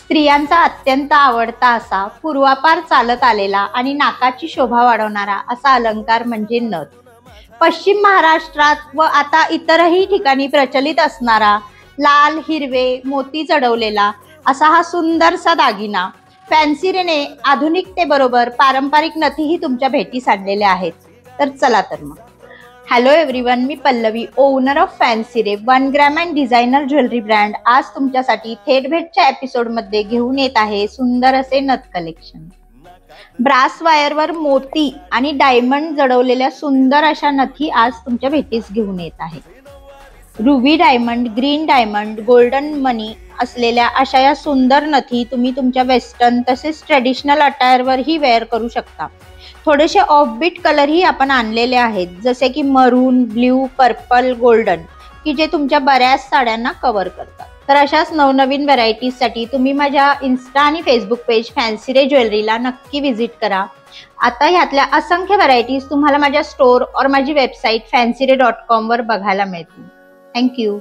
स्त्रियांचा अत्यंत आवडता असा पूर्वापार चालत आलेला आणि नाकाची शोभा वाढवणारा असा अलंकार म्हणजे नथ. पश्चिम महाराष्ट्रात व आता इतरही ठिकाणी प्रचलित असणारा लाल हिरवे मोती जडवलेला असा हा सुंदरसा दागिना फॅन्सीरेने आधुनिकतेबरोबर पारंपरिक नथीही तुमच्या भेटीस आणलेल्या आहेत. तर चला तर मग. हॅलो एव्हरीवन, मी पल्लवी, ओनर ऑफ फॅन्सीरे 1 gram and designer jewellery brand. आज तुमच्यासाठी थेट भेटच्या एपिसोडमध्ये घेऊन येत आहे सुंदर असे नथ कलेक्शन. ब्रास वायरवर मोती आणि डायमंड जडवलेल्या सुंदर अशा नथी आज तुमच्या भेटीस घेऊन येत आहे. Ruby diamond, green diamond, golden money असलेल्या अशा या सुंदर नथी तुम्ही तुमच्या वेस्टर्न तसेच ट्रेडिशनल अटायरवरही वेअर करू शकता. थोडेसे ऑफबीट कलरही आपण आणलेले आहेत, जसे की मरून, ब्ल्यू, पर्पल, गोल्डन, की जे तुमच्या बऱ्याच साड्यांना कव्हर करतात. तर अशाच नवनवीन व्हरायटीजसाठी तुम्ही माझ्या इन्स्टा आणि फेसबुक पेज फॅन्सीरे ज्वेलरीला नक्की व्हिजिट करा. आता ह्यातल्या असंख्य व्हरायटीज तुम्हाला माझ्या स्टोअर और माझी वेबसाईट fancyre.com वर बघायला मिळतील. थँक्यू.